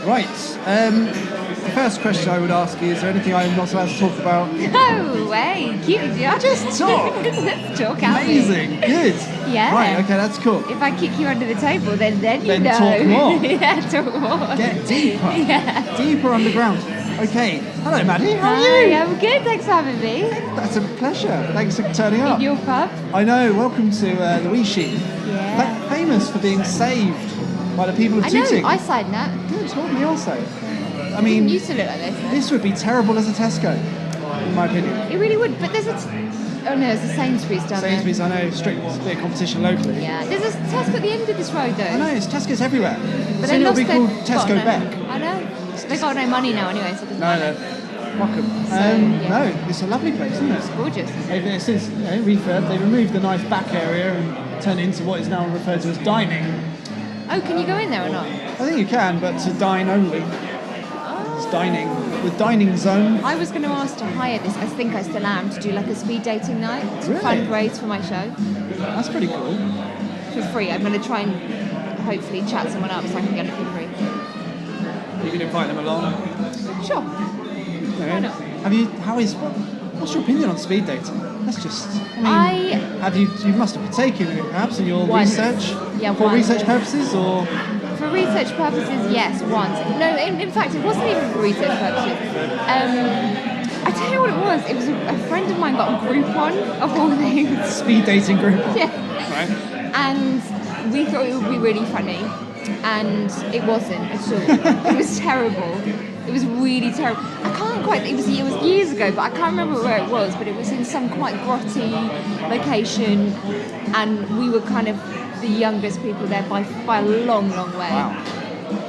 Right. The first question I would ask you, is there anything I'm not allowed to talk about? No way. Cute, yeah. Just talk. Let's talk out. Amazing. Good. Yeah. Right, okay, that's cool. If I kick you under the table, then you know. Talk more. Yeah, talk more. Get deeper. Yeah. Deeper underground. Okay. Hello, Maddy. How are Hi, you? I'm good. Thanks for having me. That's a pleasure. Thanks for turning up. In your pub. I know. Welcome to the Wee Sheep. Yeah. Famous for being saved by the people of I know. Tooting. I signed that. Good. Told me also. I It mean, used to look like this. this would be terrible as a Tesco, in my opinion. It really would. But there's a. Oh no, it's a Sainsbury's down there. Sainsbury's, I know, strict bit of competition locally. Yeah. There's a Tesco at the end of this road though. I know, it's Tesco's everywhere. But Soon they it'll be lost called their- Tesco got no- Beck. I know. They've got no money now anyway, so it doesn't matter. No. Fuck 'em. yeah. No, it's a lovely place, isn't it? It's gorgeous. They've since refurb, they removed the nice back area and turned it into what is now referred to as dining. Oh, can you go in there or not? I think you can, but to dine only. It's dining. The dining zone. I was going to ask to hire this, I think I still am, to do like a speed dating night to Really? fundraise for my show That's pretty cool. for free. I'm going to try and hopefully chat someone up so I can get it for free. You can invite them along. Sure. Why not? What's your opinion on speed dating? That's just. Have you must have partaken in it perhaps in your Once. research? Yeah, for once. research purposes or? For research purposes, yes, once. No, in fact, it wasn't even for research purposes. I tell you what it was. It was a friend of mine got a Groupon of all things. Speed dating group. Yeah. Right. And we thought it would be really funny, and it wasn't at all. It was terrible. It was really terrible. I can't quite. It was years ago, but I can't remember where it was. But it was in some quite grotty location, and we were kind of the youngest people there by a long, long way. Wow.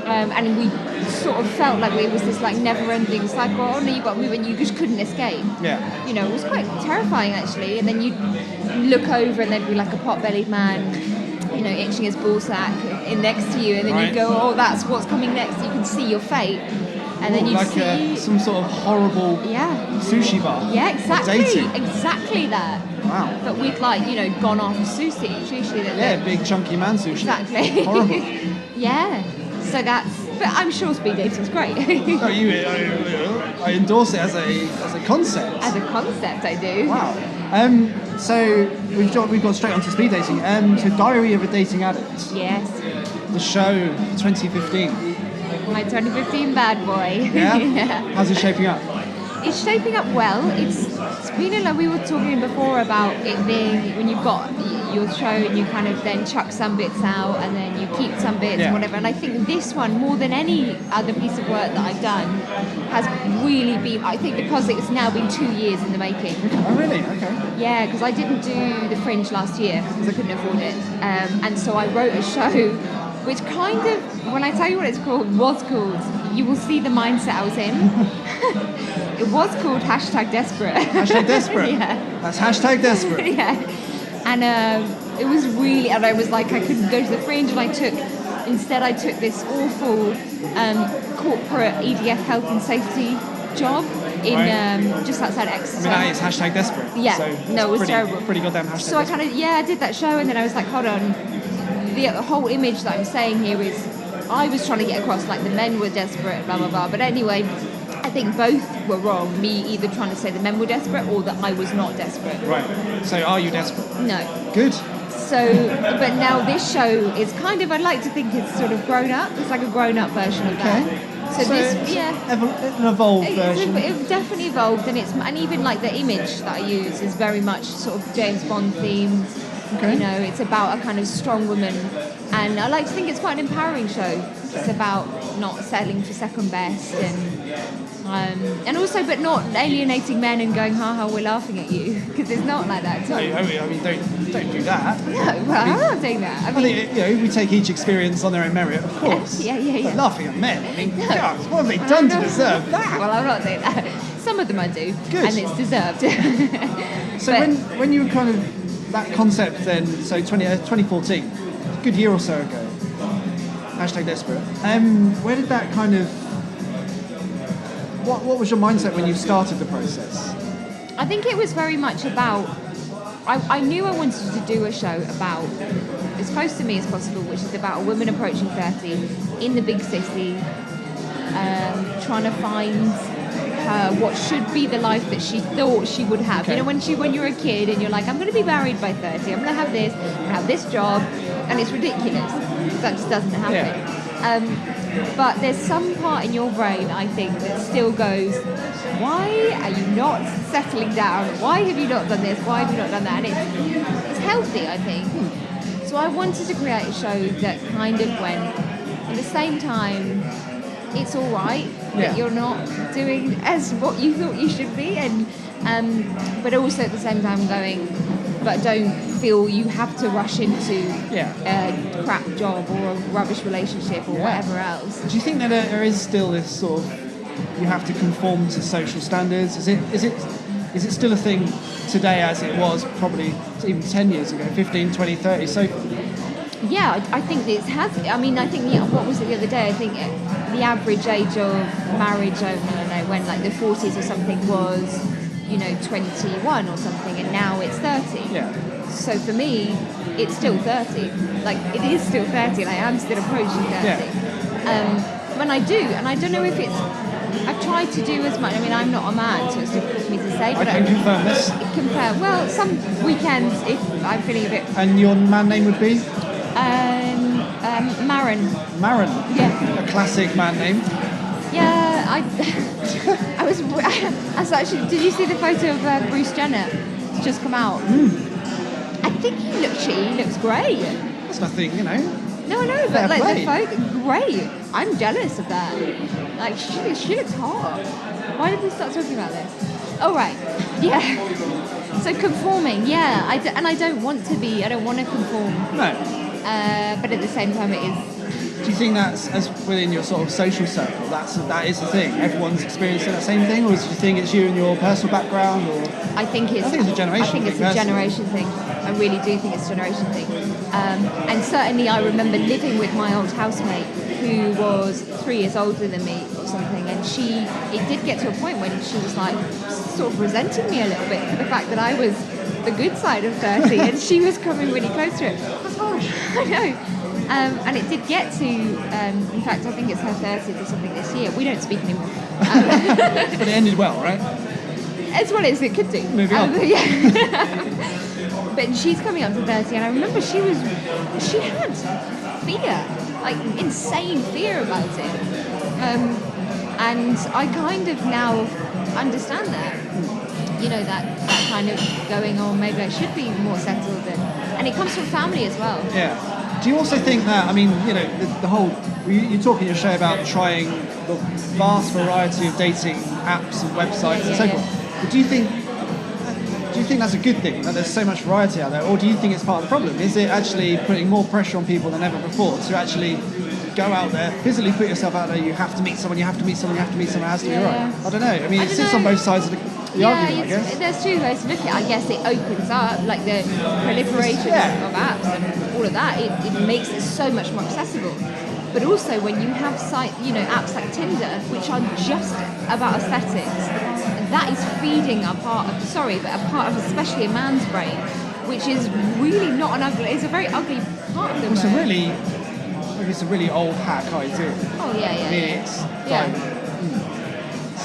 And we sort of felt like it was this like never-ending cycle. Oh no, you got to move, and you just couldn't escape. Yeah. You know, it was quite terrifying actually. And then you'd look over, and there'd be like a pot-bellied man, you know, itching his ballsack in next to you, and then Right. you'd go, oh, that's what's coming next. You can see your fate, and then you'd like see some sort of horrible yeah, sushi bar. yeah, exactly, Dating. exactly that. Wow. But we'd like, you know, gone off sushi. Yeah, big chunky man sushi. Exactly. Horrible. Yeah. So but I'm sure speed dating's great. No, I endorse it as a concept. As a concept, I do. Wow. So we've gone straight onto speed dating. So Diary of a Dating Addict, Yes. the show 2015. My 2015 bad boy. Yeah? Yeah. How's it shaping up? It's shaping up well. It's been like we were talking before about it being when you've got your show and you kind of then chuck some bits out and then you keep some bits Yeah. and whatever. And I think this one, more than any other piece of work that I've done, has really been, I think because it's now been 2 years in the making. Oh, really? Okay. Yeah, because I didn't do the Fringe last year because I couldn't afford it. And so I wrote a show which kind of, when I tell you what it's called, was called, you will see the mindset I was in. It was called #Desperate. #Desperate? Yeah. That's #Desperate. Yeah. And it was really, and I was like, I couldn't go to the Fringe, and I took this awful corporate EDF health and safety job in Right. just outside Exeter. I mean, that is #Desperate. Yeah. So No, it was pretty, terrible. Pretty goddamn #. So I kind of, I did that show, and then I was like, hold on, the whole image that I'm saying here is, I was trying to get across like the men were desperate, blah, blah, blah. But anyway, I think both were wrong. Me either trying to say the men were desperate or that I was not desperate. Right. So are you desperate? No. Good. So, but now this show is kind of, I'd like to think it's sort of grown up. It's like a grown up version of that. So this, an evolved version. It definitely evolved, and even like the image that I use is very much sort of James Bond themed. Okay. You know, it's about a kind of strong woman, and I like to think it's quite an empowering show. It's about not settling for second best, and also, but not alienating men and going, ha ha, we're laughing at you, because it's not like that at No, all. I mean, don't do that. No, well, I'm not saying that. I think, we take each experience on their own merit, of course. Yeah. But laughing at men, I mean, No. God, what have they done to deserve that? Well, I'm not saying that. Some of them I do, Good. and it's deserved. So But- when you were kind of, that concept then, so 2014, a good year or so ago, #Desperate, where did that kind of, what was your mindset when you started the process? I think it was very much about, I knew I wanted to do a show about, as close to me as possible, which is about a woman approaching 30 in the big city, trying to find what should be the life that she thought she would have. Okay. You know, when you're a kid and you're like, I'm going to be married by 30, I'm going to have this, I'm going to have this job, and it's ridiculous. That just doesn't happen. Yeah. But there's some part in your brain, I think, that still goes, why are you not settling down? Why have you not done this? Why have you not done that? And it's healthy, I think. So I wanted to create a show that kind of went, at the same time, it's all right that you're not doing as what you thought you should be, and but also at the same time going, but don't feel you have to rush into a crap job or a rubbish relationship or whatever else. Do you think that there is still this sort of, you have to conform to social standards? Is it still a thing today as it was probably even 10 years ago, 15, 20, 30, so Yeah, I think it has. I mean, I think, what was it the other day? I think the average age of marriage, I don't know, when like the 40s or something was, 21 or something, and now it's 30. Yeah. So for me, it's still 30. Like, it is still 30, and I am still approaching 30. Yeah. When I do, and I don't know if it's, I've tried to do as much. I mean, I'm not a man, so it's difficult for me to say. But I can confirm this. Well, some weekends, if I'm feeling a bit... And your man name would be? Marin. Marin? Yeah. A classic man name. Yeah, I was actually, did you see the photo of Bruce Jenner? It's just come out. I think he looks great. That's nothing, No, but like the photo, great. I'm jealous of that. Like, she looks hot. Why did we start talking about this? Oh, right. Yeah. So conforming, yeah. I don't want to conform. No. But at the same time, it is. Do you think that's, as within your sort of social circle, that is the thing? Everyone's experiencing that same thing, or do you think it's you and your personal background? Or I think it's a generation. I think it's a generation thing. I really do think it's a generation thing. And certainly, I remember living with my old housemate, who was 3 years older than me or something, and it did get to a point when she was like sort of resenting me a little bit for the fact that I was the good side of 30, and she was coming really close to it. That's harsh. I know. And it did get to, in fact, I think it's her 30th or something this year. We don't speak anymore. But it ended well, right? As well as it could do. Moving on. But she's coming up to 30, and I remember she had fear, like insane fear about it. And I kind of now understand that. That kind of going on, maybe I should be more settled, and it comes from family as well. Yeah. Do you also think that, I mean, the whole, you talk in your show about trying the vast variety of dating apps and websites and so forth. But do you think that's a good thing, that there's so much variety out there, or do you think it's part of the problem? Is it actually putting more pressure on people than ever before to actually go out there, physically put yourself out there, you have to meet someone, it has to be right? I don't know. I mean, it sits on both sides of the argument, I guess. There's two ways to look at it. I guess it opens up, like the proliferation of apps and all of that, it makes it so much more accessible. But also when you have apps like Tinder, which are just about aesthetics, that is feeding a part of especially a man's brain, which is really not it's a very ugly part of the brain. It's a really old hack idea. Oh yeah. I mean, it's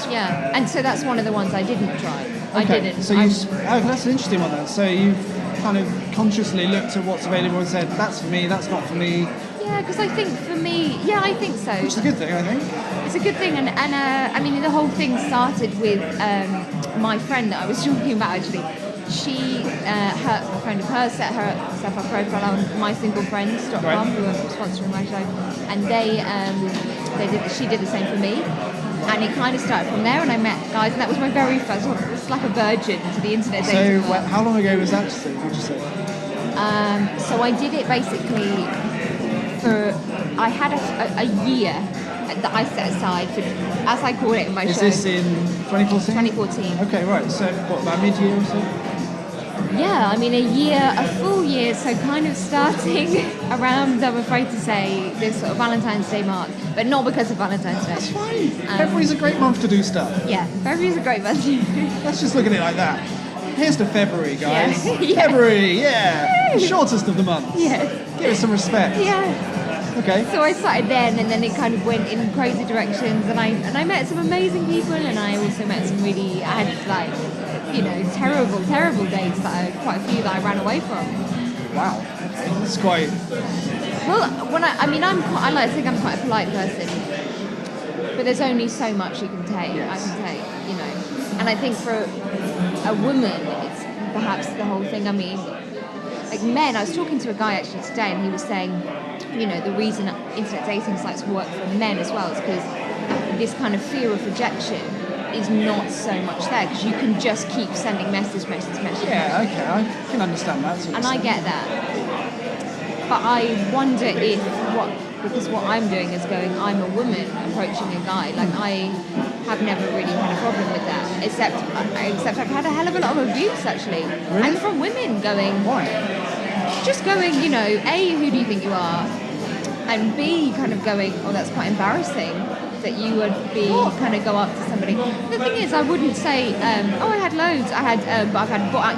yeah, and so that's one of the ones I didn't try. Okay. I didn't. So that's an interesting one then. So you've kind of consciously looked at what's available and said, that's for me, that's not for me. Yeah, because I think for me, I think so. Which is a good thing, I think. It's a good thing, and I mean, the whole thing started with my friend that I was talking about actually. A friend of hers set herself a profile on mysinglefriends.com, who are sponsoring my show, and she did the same for me. And it kind of started from there, and I met guys, and that was my very first one. It was like a virgin to the internet dating world. How long ago was that, would you say? So I did it basically I had a year that I set aside for, as I call it in my show. Is this in 2014? 2014. Okay, right. So what, about mid-year or so? Yeah, I mean a full year, so kind of starting around, I'm afraid to say, this sort of Valentine's Day mark, but not because of Valentine's Day. That's fine. February's a great month to do stuff. Yeah, February's a great month. Let's just look at it like that. Here's to February, guys. Yeah. February, yeah. Yay. Shortest of the months. Yeah. Give it some respect. Yeah. Okay. So I started then, and then it kind of went in crazy directions, and I met some amazing people, and I also met some really, I had like, you know, terrible dates quite a few that I ran away from. Wow. Okay. That's quite... Well, I like to think I'm quite a polite person, but there's only so much you can take. Yes. I can take, you know. And I think for a woman, it's perhaps the whole thing. I mean, like men, I was talking to a guy actually today, and he was saying, you know, the reason internet dating sites work for men as well is because this kind of fear of rejection is not so much there, because you can just keep sending message. Yeah, okay, I can understand that. Sort of and I get that. But I wonder if because what I'm doing is I'm a woman approaching a guy. Like, I have never really had a problem with that, except I've had a hell of a lot of abuse, actually. Really? And from women going... Why? Just going, you know, A, who do you think you are? And B, kind of going, oh, that's quite embarrassing that you would be kind of go up to somebody. The thing is, I wouldn't say, oh, I had loads.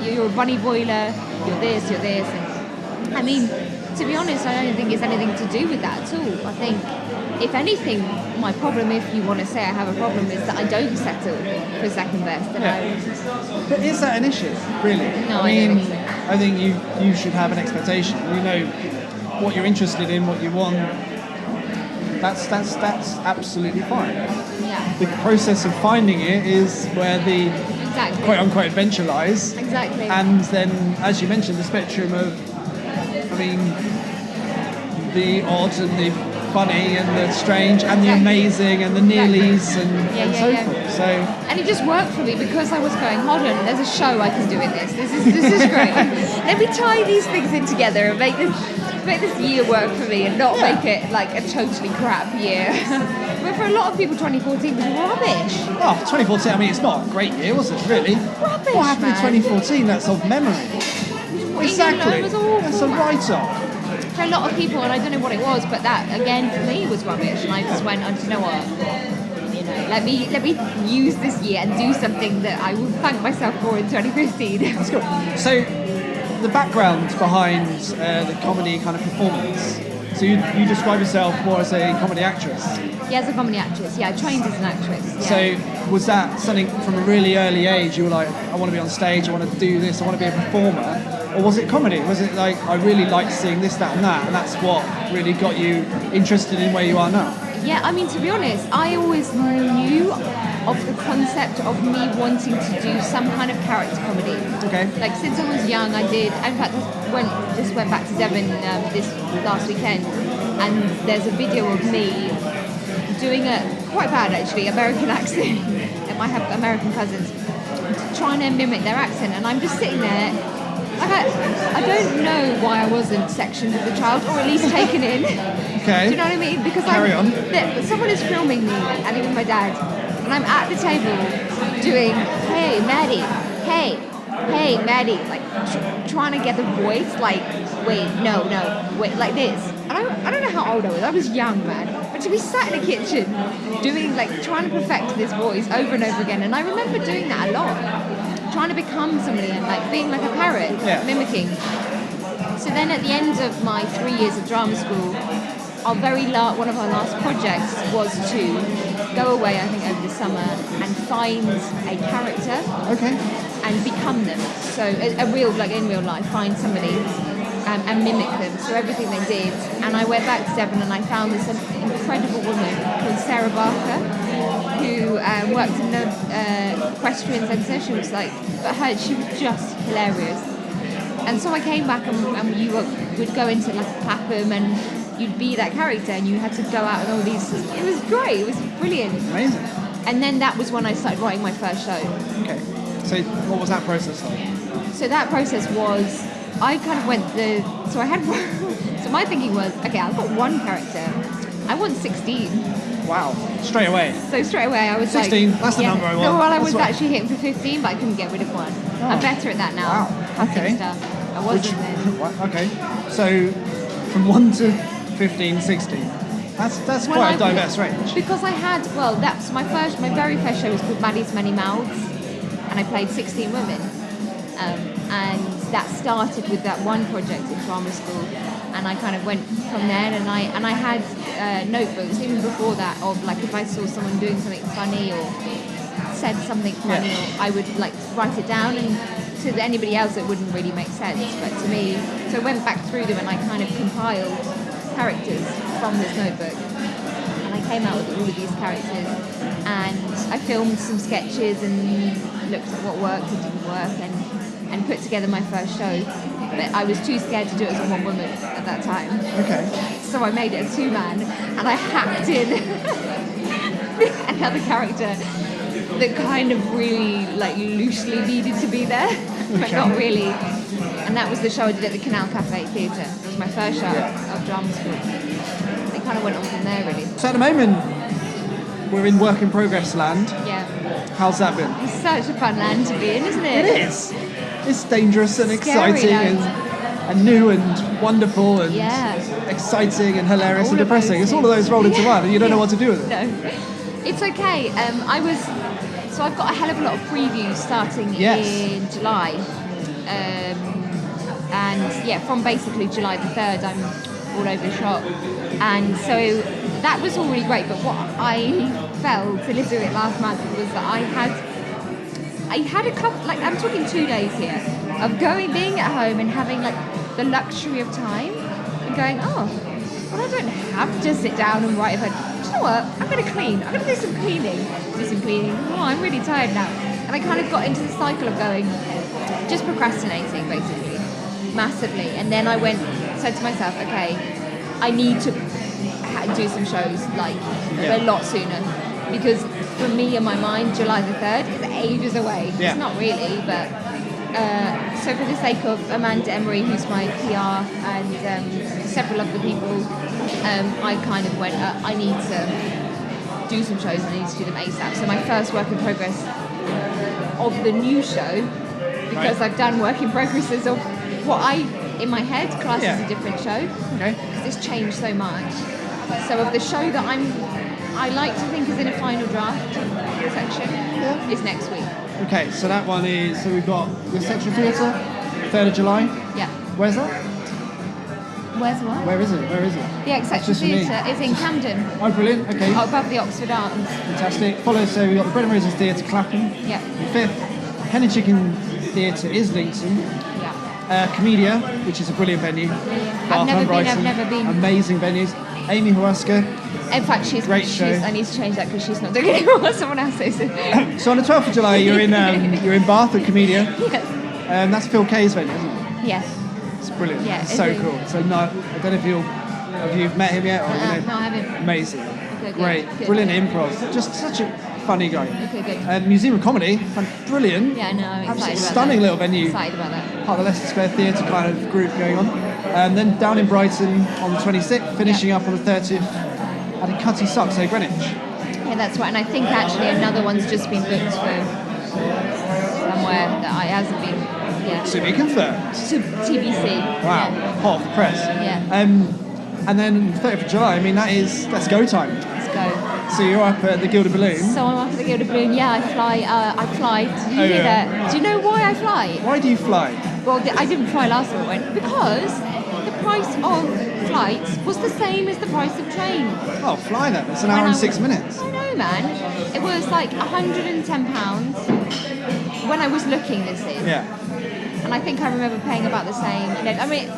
You're a bunny boiler, you're this. And, I mean, to be honest, I don't think it's anything to do with that at all. I think, if anything, my problem, if you want to say I have a problem, is that I don't settle for second best. And But is that an issue, really? No, I mean, I don't think so. I think you should have an expectation. You know what you're interested in, what you want. That's absolutely fine. Yeah, The process of finding it is where the exactly. quote unquote adventure lies. Exactly. And then, as you mentioned, the spectrum of, I mean, the odd and the funny and the strange and the amazing and the nearlies and so forth. So, and it just worked for me because I was going, hold on, there's a show I can do in this. This is great. Let me tie these things in together and make this year work for me and not make it like a totally crap year. But for a lot of people, 2014 was rubbish. oh, 2014, I mean, it's not a great year, was it, really? Rubbish, What happened man. in 2014? That's of memory. Exactly. It was awful, That's a man. write-off. For a lot of people, and I don't know what it was, but that again for me was rubbish, and I just went, oh, do you know what? You know, let me use this year and do something that I will thank myself for in 2015. That's good. So, the background behind the comedy kind of performance. So you describe yourself more as a comedy actress. Yeah, as a comedy actress. Yeah, I trained as an actress. Yeah. So was that something from a really early age? You were like, I want to be on stage, I want to do this, I want to be a performer. Or was it comedy? Was it like, I really liked seeing this, that and that, and that's what really got you interested in where you are now? Yeah, I mean, to be honest, I always knew of the concept of me wanting to do some kind of character comedy. Okay. Like, since I was young, I did. In fact, I went back to Devon this last weekend, and there's a video of me doing a quite bad, actually, American accent. And I have American cousins, trying to mimic their accent, and I'm just sitting there. Like, I don't know why I wasn't sectioned as a child, or at least taken in. Okay. Do you know what I mean? Because Carry on. Someone is filming me, and even my dad, and I'm at the table doing, hey, Maddy, hey, Maddy, like trying to get the voice, like, wait, like this. And I don't know how old I was young, man. But to be sat in a kitchen doing, like, trying to perfect this voice over and over again, and I remember doing that a lot, trying to become somebody and, like, being like a parrot, mimicking. So then at the end of my 3 years of drama school, one of our last projects was to go away, I think, over the summer and find a character and become them. So in real life, find somebody and mimic them. So everything they did. And I went back to Devon and I found this incredible woman called Sarah Barker, who worked in the equestrian centre. She was like, she was just hilarious. And so I came back and you would go into like Clapham and you'd be that character and you had to go out and all these. It was great. It was brilliant. Amazing. And then that was when I started writing my first show. Okay. So what was that process like? So that process was, I kind of went so I had, so my thinking was, okay, I've got one character. I want 16. Wow. Straight away. So straight away I was 16, like... that's the number I want. No, well, I That's was what- actually hitting for 15, but I couldn't get rid of one. I'm better at that now. Wow, Cutting okay. stuff. I wasn't then. Okay. So from 1 to 15, 16. That's quite a diverse range. Because I had, that's my very first show was called Maddy's Many Mouths, and I played 16 women. And that started with that one project in drama school. and I kind of went from there. And I had notebooks even before that of like if I saw someone doing something funny or said something funny, or I would like write it down, and to anybody else it wouldn't really make sense, but to me, so I went back through them and I kind of compiled characters from this notebook, and I came out with all of these characters, and I filmed some sketches and looked at what worked and didn't work, and put together my first show, but I was too scared to do it as a one woman at that time. Okay. So I made it a two-man, and I hacked in another character that kind of really like loosely needed to be there, but not really. And that was the show I did at the Canal Cafe Theatre. It was my first show of drama school. It kind of went on from there, really. So at the moment, we're in work in progress land. Yeah. How's that been? It's such a fun land to be in, isn't it? It is. It's dangerous and Scary exciting and new and wonderful and exciting and hilarious and depressing. It's all of those rolled into one, and you don't know what to do with it. No. It's okay. So I've got a hell of a lot of previews starting in July. And from basically July the 3rd, I'm all over the shop. And so that was all really great. But what I felt a little bit last month was that I had a couple, like I'm talking 2 days here, of being at home and having like the luxury of time and going, well, I don't have to sit down and write about, you know what, I'm going to clean. I'm going to do some cleaning. Oh, I'm really tired now. And I kind of got into the cycle of going, just procrastinating, basically, massively. And then I said to myself, okay, I need to do some shows, like, a lot sooner. Because for me, in my mind, July the 3rd is ages away. Yeah. It's not really, but... so for the sake of Amanda Emery, who's my PR, and several other people, I kind of went, I need to do some shows and I need to do them ASAP. So my first work in progress of the new show, because I've done work in progresses of what I, in my head, class as a different show, because it's changed so much. So of the show that I like to think is in a final draft section, is next week. Okay, so that one is, so we've got the Central Theatre, 3rd of July. Yeah. Where's that? Where's what? Where is it? The Central Theatre is in Camden. Oh, brilliant, okay. Above the Oxford Arms. Fantastic. So we've got the Bread and Roses Theatre, Clapham. Yeah. 5th, Hen and Chicken Theatre, Islington. Yeah. Comedia, which is a brilliant venue. I've never been. Amazing venues. Amy Huasca. In fact, great show. I need to change that because she's not doing it anymore. Someone else is. So on the 12th of July, you're in Bath at Comedia. Yes. That's Phil Kay's venue, isn't it? Yes. It's brilliant. Yeah, it's so cool. So no, I don't know if you've met him yet. Or, No, I haven't. Amazing. Okay, great. Good. Brilliant improv. Just such a funny guy. Okay, good. Museum of Comedy, brilliant. Yeah, no, I'm excited about stunning that. little venue. Excited about that. Part of the Leicester Square Theatre kind of group going on. Then down in Brighton on the 26th, finishing up on the 30th at a Cutty Sucks, so Greenwich. Yeah, that's right. And I think actually another one's just been booked for somewhere that I hasn't been. Yeah. To be confirmed. TBC. Wow, Yeah. hot off the press. Yeah. And then 30th of July, I mean, that's go time. Let's go. So you're up at the Gilded Balloon. So I'm up at the Gilded Balloon. Yeah, I fly. Did you hear that? Do you know why I fly? Why do you fly? Well, I didn't fly last time I went because the price of flights was the same as the price of train. Oh, fly then. It's an hour and 6 minutes. I know, man. It was like £110 when I was looking this is. Yeah. And I think I remember paying about the same. I mean,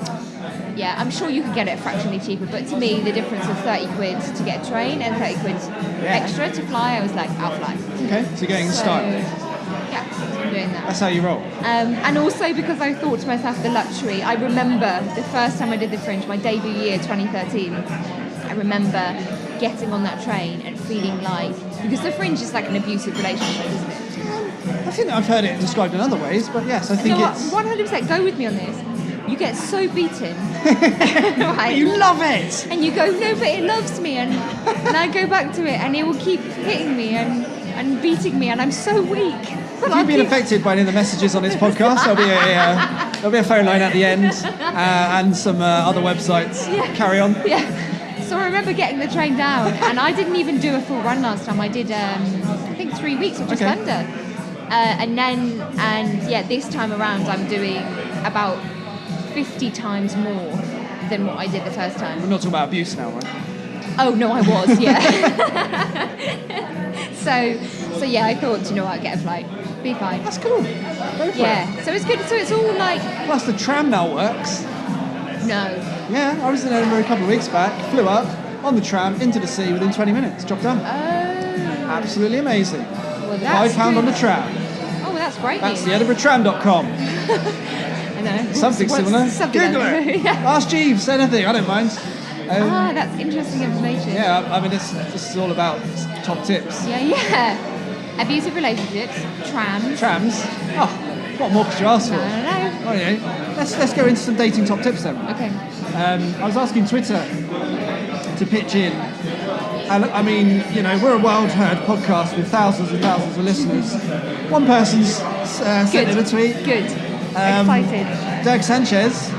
yeah, I'm sure you could get it fractionally cheaper, but to me, the difference of 30 quid to get a train and 30 quid extra to fly, I was like, I'll fly. Okay, so you're getting in style. Yeah, so I'm doing that. That's how you roll. And also because I thought to myself, the luxury. I remember the first time I did the Fringe, my debut year, 2013. I remember getting on that train and feeling like, because the Fringe is like an abusive relationship, isn't it? I think I've heard it described in other ways, but yes, I think it's... 100%, go with me on this. You get so beaten. Right? You love it! And you go, no, but it loves me. And I go back to it and it will keep hitting me and beating me and I'm so weak. If you've been affected by any of the messages on this podcast, there'll be a phone line at the end and some other websites. Yeah. Carry on. Yeah. So I remember getting the train down and I didn't even do a full run last time. I did, I think 3 weeks or just under. And this time around I'm doing about 50 times more than what I did the first time. We're not talking about abuse now, right? Oh no, I was, yeah. so yeah, I thought, you know what, get a flight, be fine. That's cool. Go for Yeah, it. so it's good. So it's all like Plus the tram now works. no. Yeah, I was in Edinburgh a couple of weeks back, flew up, on the tram, into the sea within 20 minutes. Job done. Oh, Absolutely amazing. well, that's £5 on good. the tram. Oh, well, that's great. That's news. the EdinburghTram.com. I know. Something What's similar. something Google like it. that. Yeah. Ask Jeeves, say anything, I don't mind. That's interesting information. Yeah, I mean, this is all about top tips. Yeah. Abusive relationships, trams. Trams. Oh, what more could you ask for? No. Oh, yeah. Let's go into some dating top tips then. Okay. I was asking Twitter to pitch in. And I mean, you know, we're a world heard podcast with thousands and thousands of listeners. One person's sent in a tweet. Good. Excited. Dirk Sanchez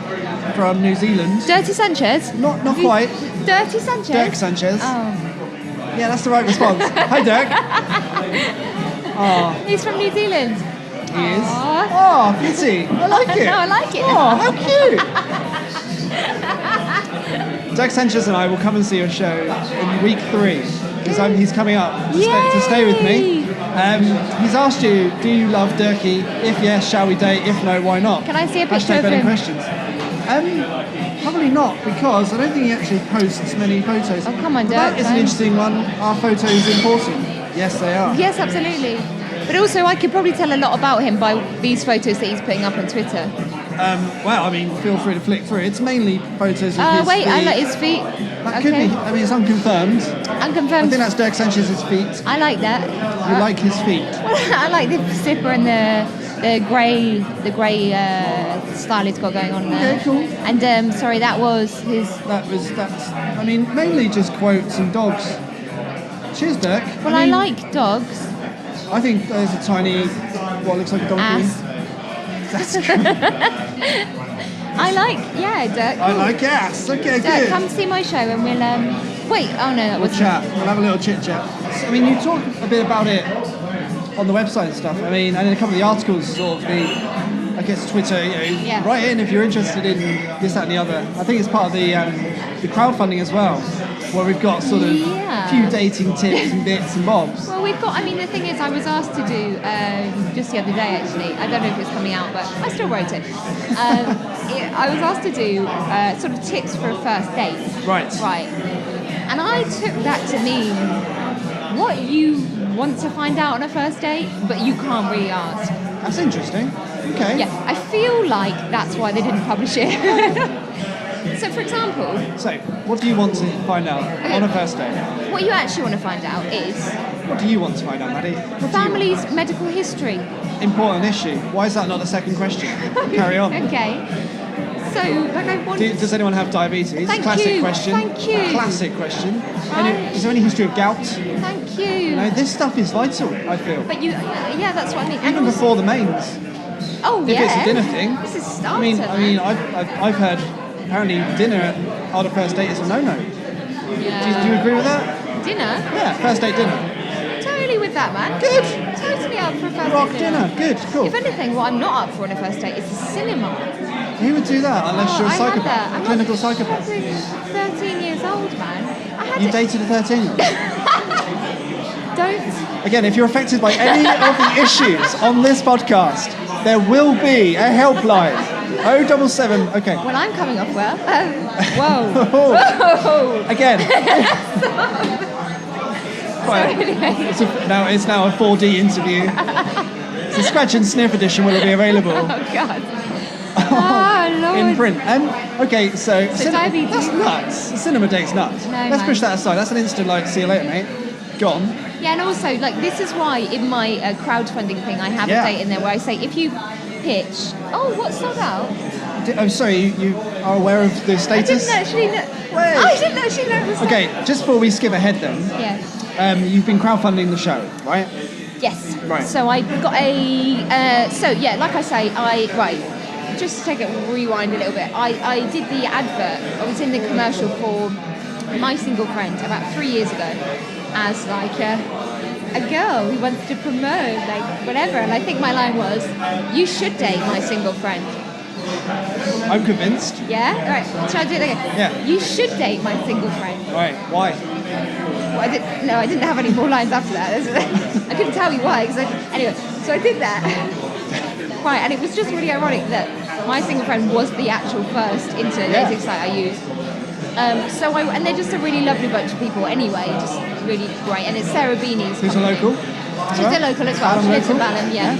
from New Zealand. Dirty Sanchez? Not quite. Dirty Sanchez? Dirk Sanchez. Oh. Yeah, that's the right response. Hi, Dirk. Oh, He's from New Zealand. he is. Aw. Oh, beauty. I like it. No, I like it. Oh, how cute. Dirk Sanchez and I will come and see your show in week 3 because he's coming up to stay with me. He's asked you, do you love Dirky? If yes, shall we date? If no, why not? Can I see a picture Hashtag of burning him? questions. Probably not, because I don't think he actually posts many photos. Oh, come on, But that Dirk, is an man. interesting one. Are photos important? Yes, they are. Yes, absolutely. But also, I could probably tell a lot about him by these photos that he's putting up on Twitter. Well, I mean, feel free to flick through. It's mainly photos of his Wait, feet. I like his feet. That could be. I mean, it's unconfirmed. I Unconfirmed. think that's Dirk Sanchez's feet. I like that. You like his feet? I like the zipper and the grey style he's got going on there. Okay, cool. And sorry, that was his. That's. I mean, mainly just quotes and dogs. Cheers, Dirk. Well, I like dogs. I think there's a tiny, what looks like a donkey. Ass. That's true. Dirk. I like ass. Okay, Dirk, good. come see my show and we'll wait. Oh no, that We'll was chat. We'll have a little chit chat. I mean, you talk a bit about it on the website and stuff. I mean, and in a couple of the articles, sort of I guess Twitter. You know, Yeah. write in if you're interested in this, that, and the other. I think it's part of the crowdfunding as well, where we've got sort of Yeah. a few dating tips and bits and bobs. Well, we've got. I mean, the thing is, I was asked to do just the other day. Actually, I don't know if it's coming out, but I still wrote it. I was asked to do sort of tips for a first date. Right. Right. And I took that to mean what you want to find out on a first date, but you can't really ask. That's interesting. Okay. Yeah, I feel like that's why they didn't publish it. So, for example, So, what do you want to find out on a first date? what you actually want to find out is What do you want to find out, Maddie? What do you family's medical history. want? Important issue. Why is that not the second question? Carry on. Okay. So, like I want. Does anyone have diabetes? Thank Classic you, question. thank you. Classic question. Right. Is there any history of gout? Thank you. You know, this stuff is vital, I feel. But you, yeah, that's what I mean. And Even also- before the mains. oh If yeah. it's a dinner thing. This is starter. I mean, man. I've heard apparently dinner on a first date is a no-no. Yeah. Do you agree with that? Dinner. Yeah, first date dinner. Totally with that, man. Good. Totally up for a first Rock date dinner. Good, cool. If anything, what I'm not up for on a first date is the cinema. Who would do that unless you're a I had that. psychopath, I'm a clinical not psychopath? fucking 13 years old, man. I had You it. dated a 13-year-old? Don't. Again, if you're affected by any of the issues on this podcast, there will be a helpline. 077. Okay. Well, I'm coming off well. Whoa. Whoa. Again. Right. Anyway. It's now a 4D interview. It's a scratch and sniff edition will be available Oh God. Oh Lord. in print. Okay, so diabetes. that's nuts. The cinema date's nuts. No, Let's man. push that aside. That's an instant like, see you later, mate. Gone. Yeah, and also, like, this is why in my crowdfunding thing, I have Yeah. a date in there where I say, if you pitch, oh, what sold out? Oh, sorry, you are aware of the I status? didn't actually know. Wait. I didn't actually know this. Okay, just before we skip ahead then, Yeah. you've been crowdfunding the show, right? Yes. Right. So I got like I say, just to take a rewind a little bit, I did the advert, I was in the commercial for My Single Friend about 3 years ago as like a girl who wants to promote like whatever, and I think my line was, you should date my single friend. I'm convinced. Yeah? Right. Shall I do it again? Yeah. You should date my single friend. Right. Why? Well, I didn't have any more lines after that. I couldn't tell you why. Anyway, so I did that. Right, and it was just really ironic that my single friend was the actual first internet dating site I used. And they're just a really lovely bunch of people anyway, just really great. And it's Sarah Beanie's Who's a local? She's a local as well. Balham She lives in local? Balham, yeah.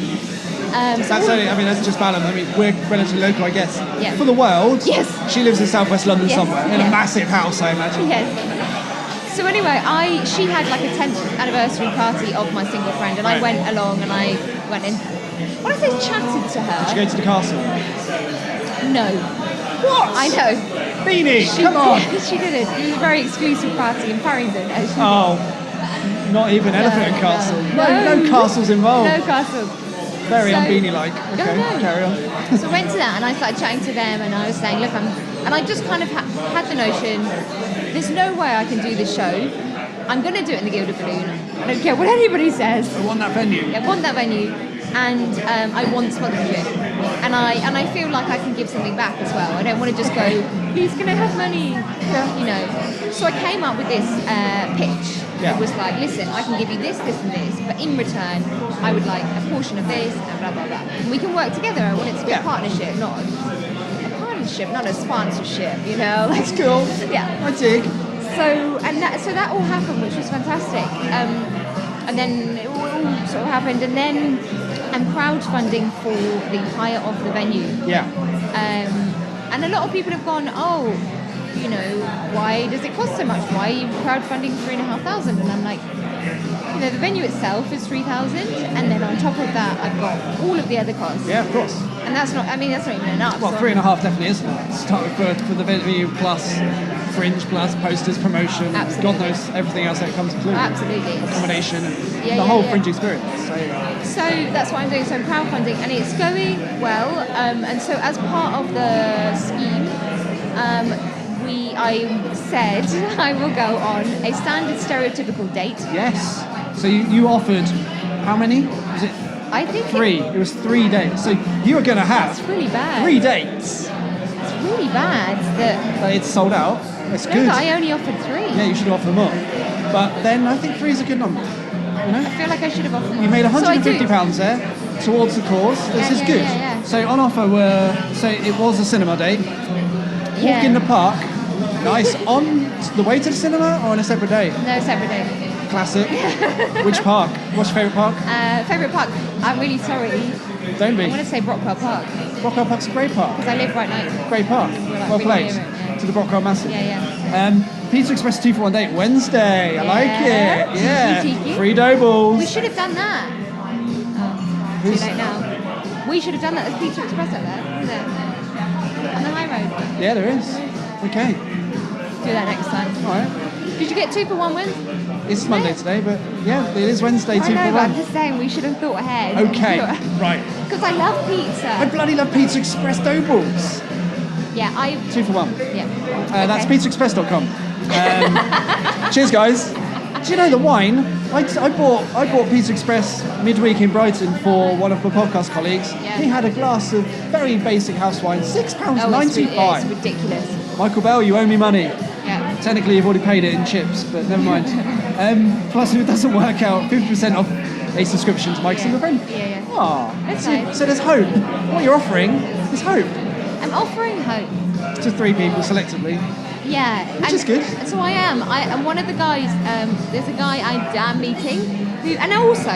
That's just Balham. I mean, we're relatively local, I guess. Yeah. For the world, Yes. she lives in southwest London Yes, somewhere, in a yes. massive house, I imagine. Yes. So anyway, she had like a 10th anniversary party of my single friend, and I Right. went along and I went in. When I say chatted to her, Did you go to the castle? no. What? I know. Beanie, come on. She didn't. It was a very exclusive party in Farringdon. As she Oh, not even Elephant and Castle. No castles involved. No castle. Very So- unbeanie-like. No, Okay, no. carry on. So I went to that and I started chatting to them and I was saying, look, and I just kind of had the notion, there's no way I can do this show. I'm going to do it in the Gilded Balloon. I don't care what anybody says. I want that venue. I want that venue, and I want sponsorship, and I feel like I can give something back as well. I don't want to just go, who's going to have money, you know. So I came up with this pitch. Yeah. It was like, listen, I can give you this, this, and this, but in return, I would like a portion of this, and blah blah blah. And we can work together. I want it to be a partnership, not a sponsorship. You know, like, That's cool. yeah. I dig. So that all happened, which was fantastic. And then it all sort of happened, and then I'm crowdfunding for the hire of the venue. Yeah. And a lot of people have gone, oh, you know, why does it cost so much? Why are you crowdfunding $3,500? And I'm like, you know, the venue itself is $3,000, and then on top of that, I've got all of the other costs. Yeah, of course. And that's not even enough. Well, So 3.5 definitely isn't it? Start with for the venue plus fringe plus posters, promotion, Absolutely. God knows everything else that comes included. Absolutely. Accommodation, Yeah, the yeah, whole yeah. fringe experience. So that's what I'm doing. So I'm crowdfunding, and it's going well. And so as part of the scheme, I said I will go on a standard stereotypical date. Yes. So you offered how many? Was it I think 3? It was 3 dates. So you were going to have It's really bad. 3 dates. It's really bad that But it's sold out. It's good. I only offered 3. Yeah, you should have offered more. But then I think 3 is a good number. You know? I feel like I should have offered more. You made So I do. £150 there towards the cause. This Yeah, is yeah, good. yeah, yeah. So on offer it was a cinema date. Walk in the park. Nice. On the way to the cinema or on a separate day? No, separate day. Classic. Which park? What's your favourite park? Favourite park? I'm really sorry. Don't be. I'm going to say Brockwell Park Brockwell Park's a great park. because I live right next. Great park. like Well really played. near it, yeah. To the Brockwell Massive. Yeah. Pizza Express 2 for 1 date Wednesday. I like Yeah. it. Yeah. Tiki. Free dough balls. We should have done that. Oh, too Who's- late now. We should have done that. There's Pizza Express up there, isn't there? On the high road. Yeah, there is. Okay. Do that next time. All right. Did you get 2 for 1 wins? It's Monday today, but yeah, it is Wednesday 2 I for know, but I'm 1. just saying we should have thought ahead. Okay. Right. Because I love I pizza. bloody love Pizza Express dough balls. Yeah, 2 for 1. Yeah. That's Okay. pizzaexpress.com. Cheers, guys. Do you know the wine? I bought Pizza Express midweek in Brighton for one of my podcast colleagues. Yeah. He had a glass of very basic house wine, £6.95. It's ridiculous. Michael Bell, you owe me money. Yeah. Technically, you've already paid it in chips, but never mind. Plus, if it doesn't work out, 50% off a subscription to Mike's Single Friend. Yeah. Oh, That's so, nice. so there's hope. What you're offering is hope I'm offering hope. to 3 people selectively. Yeah. Which is good. So I am. I'm one of the guys, there's a guy I'm meeting who, and also,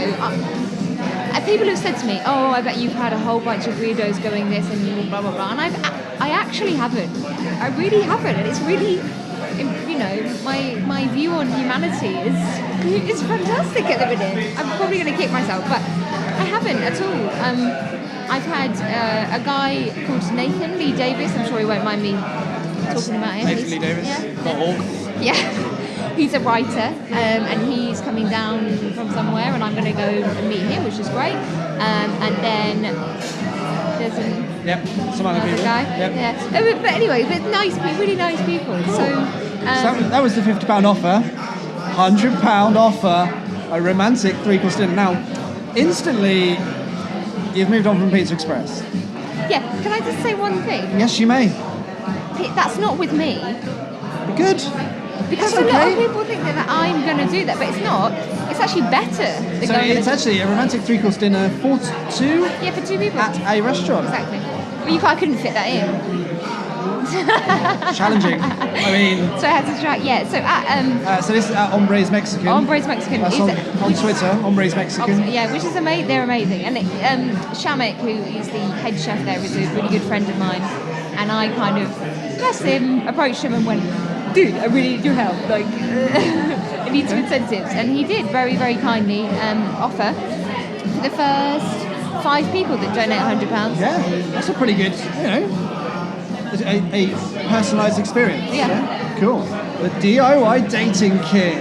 people have said to me, oh, I bet you've had a whole bunch of weirdos going this and blah, blah, blah. And I actually haven't. I really haven't. And it's really, you know, my view on humanity is fantastic at the minute. I'm probably going to kick myself, but I haven't at all. I've had a guy called Nathan Lee Davis. I'm sure he won't mind me talking about him. Nathan Lee Davis. Yeah. Yeah. He's a writer, and he's coming down from somewhere, and I'm going to go and meet him, which is great. And then there's Some other another people. guy. Yep. Yeah. But anyway, but nice, really nice people. Cool. So, So that was the £50 offer. £100 offer. A romantic 3-course dinner. Now, instantly, you've moved on from Pizza Express. Yeah, can I just say one thing? Yes, you may. That's not with me. Good. Because That's a lot of okay. people think that I'm going to do that, but it's not. It's actually better. than So going it's actually a romantic 3-course dinner for two Yeah, for 2 people. at a restaurant. Exactly. Well, I couldn't fit that in. Challenging. I mean, So I had to try. Yeah. So at so this is at Hombres Mexican. Hombres Mexican. That's on Twitter, Hombres Mexican. Yeah, which is amazing. They're amazing. And Shamek, who is the head chef there, is a really good friend of mine. And I kind of, bless him, approached him and went, dude, I really need your help. Like, I need some incentives. And he did very, very kindly offer for the first 5 people that donate £100. Yeah, that's a pretty good, a personalised experience. Yeah. Cool. The DIY dating kit.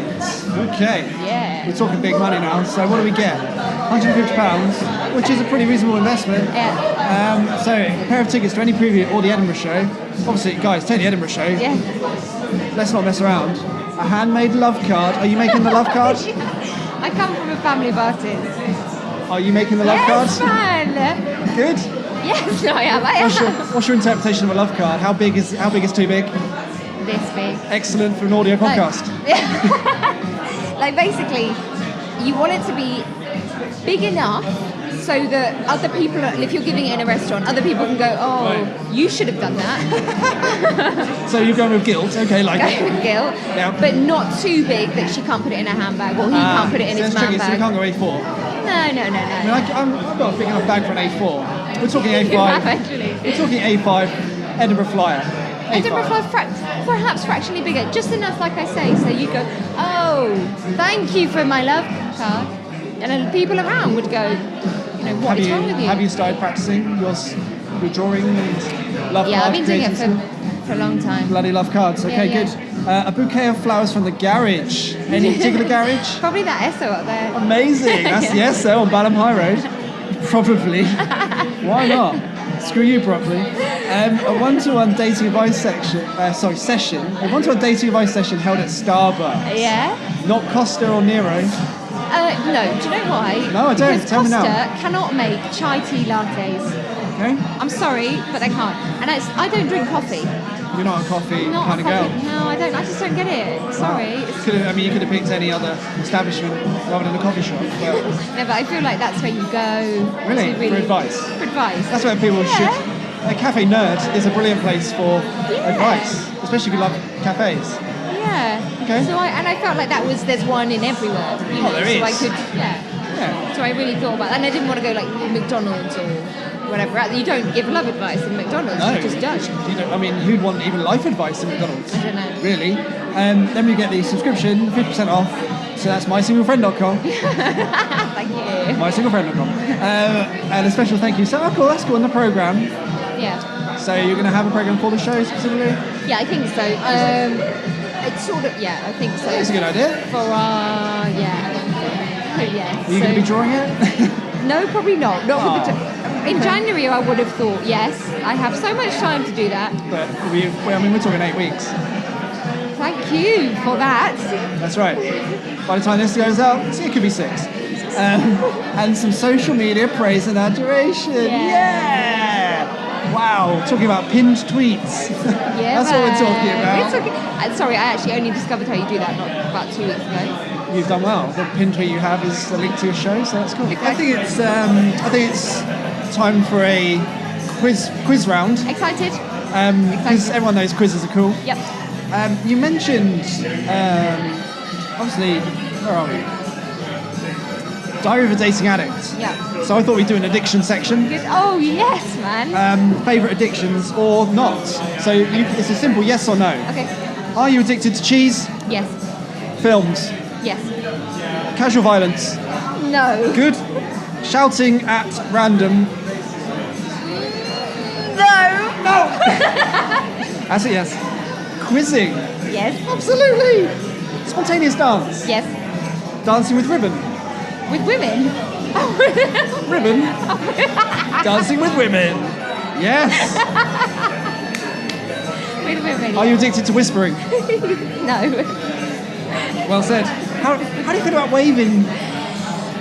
Okay. Yeah. We're talking big money now. So what do we get? £150, which is a pretty reasonable investment. Yeah. So a pair of tickets to any preview or the Edinburgh show. Obviously, guys, take the Edinburgh show. Yeah. Let's not mess around. A handmade love card. Are you making the love card? I come from a family of artists. Are you making the love Yes, card? man. Good. Yes, no, I am. What's your interpretation of a love card? How big is too big? This big. Excellent for an audio podcast. Like basically, you want it to be big enough so that other people, if you're giving it in a restaurant, other people can go, oh, Right. you should have done that. So you're going with guilt, okay? Like Go with guilt, Yeah. but not too big that she can't put it in her handbag or he can't put it in so his it's tricky, so we handbag. can't go A4. No. I mean, I've got a big enough bag for an A4. We're talking You have A5. actually. We're talking A5, Edinburgh Flyer. A5. Edinburgh Fly perhaps fractionally bigger, just enough, like I say, so you go, oh, thank you for my love card, and then people around would go, what is wrong with you? Have you started practicing your drawing and love Yeah, card I've been doing it creating for a long time. bloody love cards? Okay, Yeah. good. A bouquet of flowers from the garage. Any particular garage? Probably that Esso up there. Amazing. That's the Esso on Balham High Road. Probably. Why not? Screw you properly. A one-to-one dating advice session. A one-to-one dating advice session held at Starbucks. Yeah? Not Costa or Nero. No, do you know why? No, I don't. Because Tell me now. Costa cannot make chai tea lattes. Okay. I'm sorry, but they can't. And I don't drink coffee. You're not a coffee Not kind a of girl. coffee. No, I don't. I just don't get it. Sorry. It's- You could have picked any other establishment rather than a coffee shop. But No, but I feel like that's where you go. Really? to For advice? For advice. that's where people Yeah. should. A Cafe Nerd is a brilliant place for Yeah. advice, especially if you love cafes. Yeah. Okay. So I felt like there's one in everywhere. Oh, there so I is. could, yeah. Yeah. So I really thought about that. And I didn't want to go like McDonald's or whatever. You don't give love advice in McDonald's. No, You just don't. You don't. I mean, who'd want even life advice in McDonald's? I don't know. Really? Then we get the subscription, 50% off. So that's mysinglefriend.com. Thank you. mysinglefriend.com. And a special thank you. So, cool, that's cool in the program. Yeah. So you're going to have a program for the show specifically? Yeah, I think so. It's sort of, yeah, I think so. That's a good idea. For, yeah. Are you going to be drawing it? No, probably not. Oh, In January, I would have thought, yes, I have so much time to do that. But we're talking 8 weeks. Thank you for that. That's right. By the time this goes out, it could be 6. And some social media praise and adoration. Yeah! Wow, talking about pinned tweets. Yeah, That's what we're talking about. Sorry, I actually only discovered how you do that not about 2 weeks ago. You've done well. The pinned tweet you have is a link to your show, so that's cool. Okay. I think it's time for a quiz round. Excited? Because everyone knows quizzes are cool. Yep. You mentioned, obviously, where are we? Diary of a Dating Addict. Yeah. So I thought we'd do an addiction section. Good. Oh, yes, man. Favourite addictions or not. So it's a simple yes or no. Okay. Are you addicted to cheese? Yes. Films? Yes. Casual violence? No. Good. Shouting at random? No. That's a yes. Quizzing? Yes. Absolutely. Spontaneous dance? Yes. Dancing with ribbon? With women? Ribbon? Dancing with women? Yes. With women. Are you addicted to whispering? No. Well said. How do you feel about waving?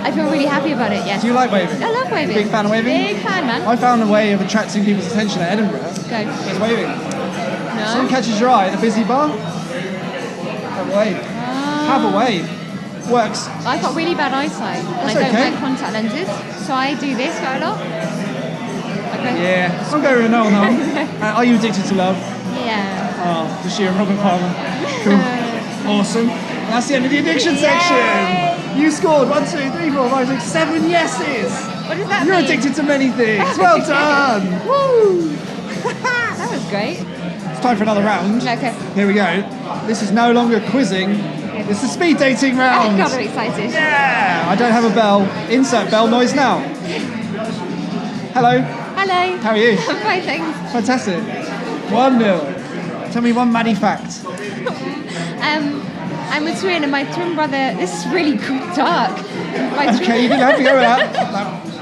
I feel really happy about it, yes. Do you like waving? I love waving. Big fan of waving? Big fan, man. I found a way of attracting people's attention at Edinburgh. Go. It's waving. No? Someone catches your eye at a busy bar, have a wave. Have a wave. Works. I've got really bad eyesight and I don't wear contact lenses, so I do this quite a lot. Okay. Yeah. I'm going with no. Are you addicted to love? Yeah. Oh, the sheer Robert Palmer. Cool. Awesome. That's the end of the addiction section. You scored 1, 2, 3, 4, 5, 6, 7 yeses. What does that You're mean? addicted to many things. Well done. Woo! That was great. It's time for another round. Okay. Here we go. This is no longer quizzing. It's the speed dating round. God, I'm excited. Yeah. I don't have a bell. Insert bell noise now. Hello. Hello. How are you? I'm fine, thanks. Fantastic. 1-0. Tell me one Maddy fact. I'm a twin and my twin brother, this is really dark. Okay, you didn't have to go with that.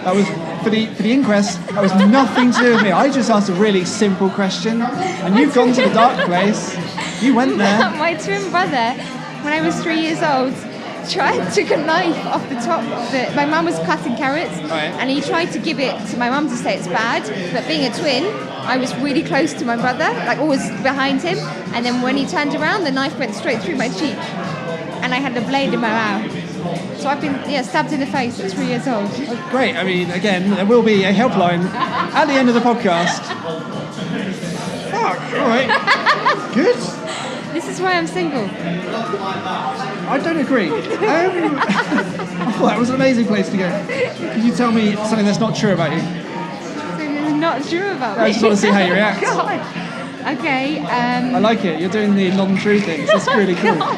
That was for the inquest. That was nothing to do with me. I just asked a really simple question, and you've gone to the dark place. You went there. My twin brother, when I was 3 years old, took a knife off the top of the... My mum was cutting carrots, Right. and he tried to give it to my mum to say it's bad, but being a twin, I was really close to my brother, like always behind him, and then when he turned around, the knife went straight through my cheek, and I had the blade in my mouth. So I've been stabbed in the face at 3 years old. Great. I mean, again, there will be a helpline at the end of the podcast. Fuck. All right. Good. This is why I'm single. I don't agree. I thought that was an amazing place to go. Can you tell me something that's not true about you? It's not true about me. I just want to see how you react. God. Okay. I like it. You're doing the non-true things. That's really cool. God.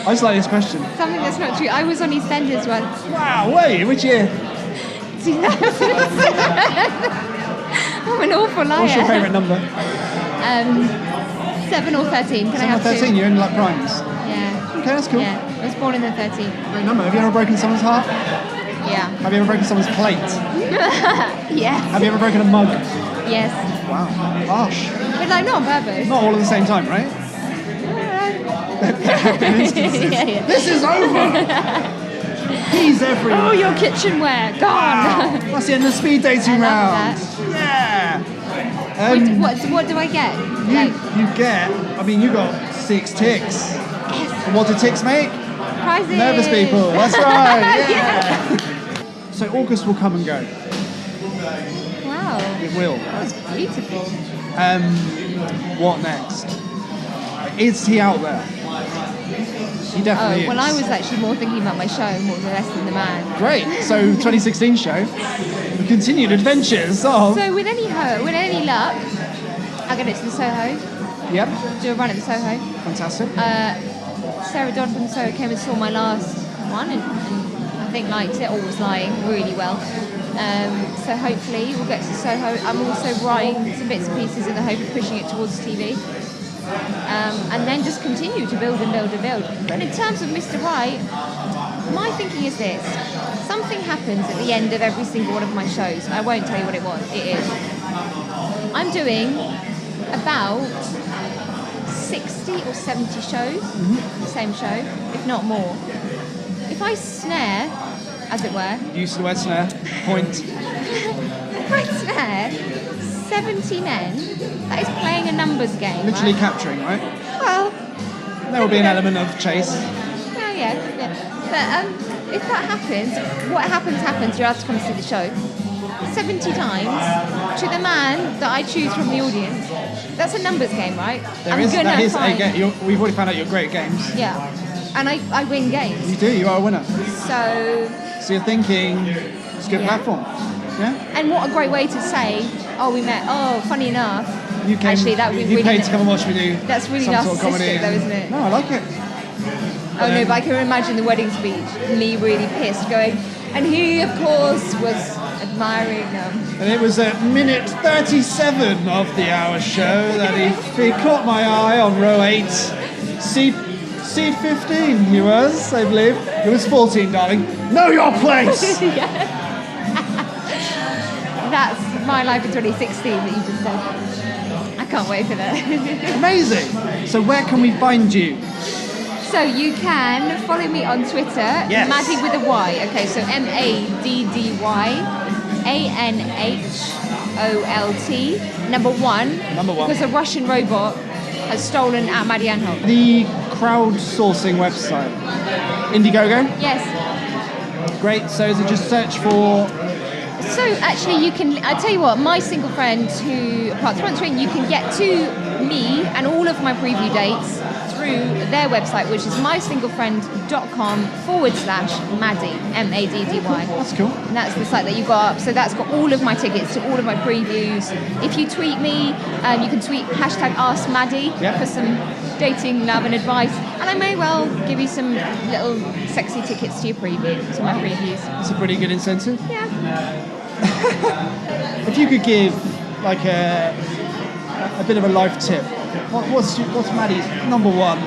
I just like this question. Something that's not true. I was on EastEnders once. Wow. Wait. Which year? 2007. I'm an awful liar. What's your favourite number? 7 or 13. Can I have 13. two? You're in like primes. Yeah. Okay, that's cool. Yeah. I was born in the 13th. Great number. Have you ever broken someone's heart? Yeah. Have you ever broken someone's plate? Yes. Have you ever broken a mug? Yes. Wow. Harsh. But like not on purpose. Not all at the same time, right? There have been instances. Yeah. This is over. He's everywhere. Oh, your kitchenware gone. Wow. That's the end of the speed dating I love round. that. Yeah. What do I get? You get. I mean, you got 6 ticks. Yes. And what do ticks make? Prizes. Nervous people. That's right. Yeah. So August will come and go. Wow. It will. That was beautiful. What next? Is he out there? He definitely is. Well, I was actually more thinking about my show more than less than the man. Great. So 2016 show, the continued adventures of. So with any luck, I'll get it to the Soho. Yep. Do a run at the Soho. Fantastic. Sarah Dodd from the Soho came and saw my last one, and I think liked it, or was lying really well. So hopefully we'll get to Soho. I'm also writing some bits and pieces in the hope of pushing it towards TV. And then just continue to build and build and build. And in terms of Mr. Right, my thinking is this. Something happens at the end of every single one of my shows. I won't tell you what it is. I'm doing about 60 or 70 shows, the same show, if not more. If I snare, as it were, Use the word snare. Point. if I snare 70 men, that is playing a numbers game. Literally right? capturing, right? Well, There will be an element of chase. oh yeah. But if that happens, what happens, you'll have to come see the show. 70 times to the man that I choose from the audience. That's a numbers game, right? That is a game. We've already found out you're great at games. Yeah. And I win games. You do, you are a winner. So you're thinking, it's a good platform. Yeah? And what a great way to say, oh, we met. Oh, funny enough. You came, Actually, that would be you really... paid to come and watch me do That's really some sort of narcissistic comedy. though, isn't it? No, I like it. Oh no, but I can imagine the wedding speech, me really pissed, going, and he, of course, was admiring them. And it was at minute 37 of the hour show that he caught my eye on row 8. Seat 15 he was, I believe. It was 14, darling. Know your place! That's my life in 2016 that you just said. I can't wait for that. Amazing. So where can we find you? So you can follow me on Twitter, Yes. Maddy with a Y. Okay, so MADDY ANHOLT, number one. Number one. Because a Russian robot has stolen at Maddy Anholt. The crowdsourcing website, Indiegogo. Yes. Great. So is it just search for? So actually you can, I tell you what, my single friend who, part sponsoring, you can get to me and all of my preview dates through their website, which is mysinglefriend.com/Maddy, MADDY. That's cool. And that's the site that you got up. So that's got all of my tickets to all of my previews. If you tweet me, you can tweet #AskMaddy Yep. for some dating, love and advice. And I may well give you some little sexy tickets to your preview, to my previews. That's a pretty good incentive. Yeah. If you could give like a bit of a life tip, what's Maddy's number one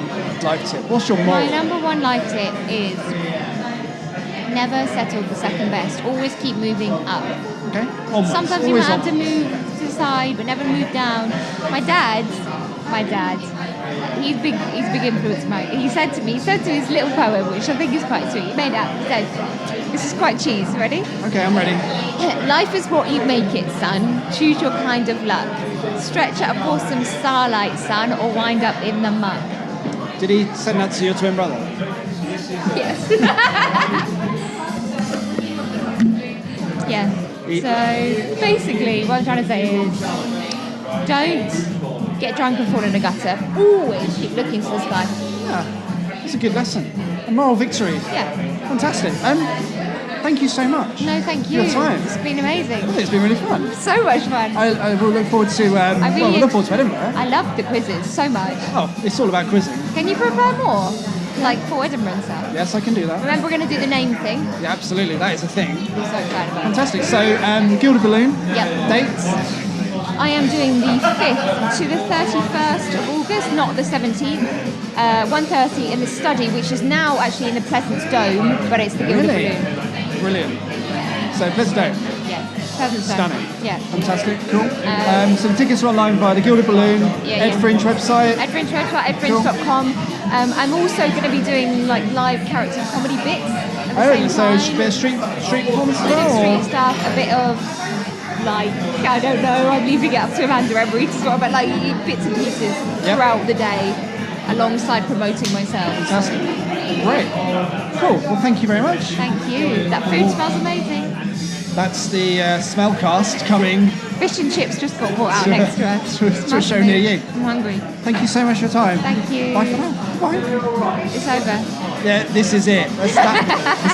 life tip? What's your My moral? number one life tip is never settle for second best. Always keep moving up. Okay. Onwards. Sometimes you Always might have to onwards. move to the side, but never move down. My dad, he's big influence of mine. He said to his little poem, which I think is quite sweet. He made up. He said, this is quite cheese. Ready? Okay, I'm ready. Life is what you make it, son. Choose your kind of luck. Stretch out for some starlight, son, or wind up in the muck. Did he send that to your twin brother? Yes. Yeah. So basically, what I'm trying to say is, don't get drunk and fall in a gutter. Always keep looking to the sky. Yeah, that's a good lesson. A moral victory. Yeah. Fantastic. Thank you so much. No, thank you. For your time. It's been amazing. It's been really fun. So much fun. I will look forward to. We'll look forward to Edinburgh. I love the quizzes so much. Oh, it's all about quizzing. Can you prepare more? Like for Edinburgh and stuff? Yes, I can do that. Remember, we're going to do the name thing. Yeah, absolutely. That is a thing. I'm so excited about it. Fantastic. So, Gilded Balloon. Yep. Dates. I am doing the 5th to the 31st of August, not the 17th. 1:30 in the Study, which is now actually in the Pleasance Dome, but it's the Gilded Really? Balloon. Brilliant. So, Pleasant Dome. Yeah, Pleasance Dome. Stunning. Yeah. Fantastic. Cool. So the tickets are online via the Gilded Balloon, Yeah, EdFringe website. EdFringe website, edfringe.com. I'm also going to be doing like live character comedy bits at the same So time. a bit of street performance as A bit of well? street stuff, a bit of like, I don't know, I'm leaving it up to Amanda Emery to sort of, but like bits and pieces throughout the day alongside promoting myself. Fantastic. Great. Cool. Well, thank you very much. Thank you. That food smells amazing. That's the Smellcast coming Fish and chips just got brought out next to us. to a show near you. I'm hungry. Thank you so much for your time. Thank you. Bye for now. Bye. It's over. Yeah, this is it. It's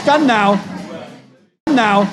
done now. Now.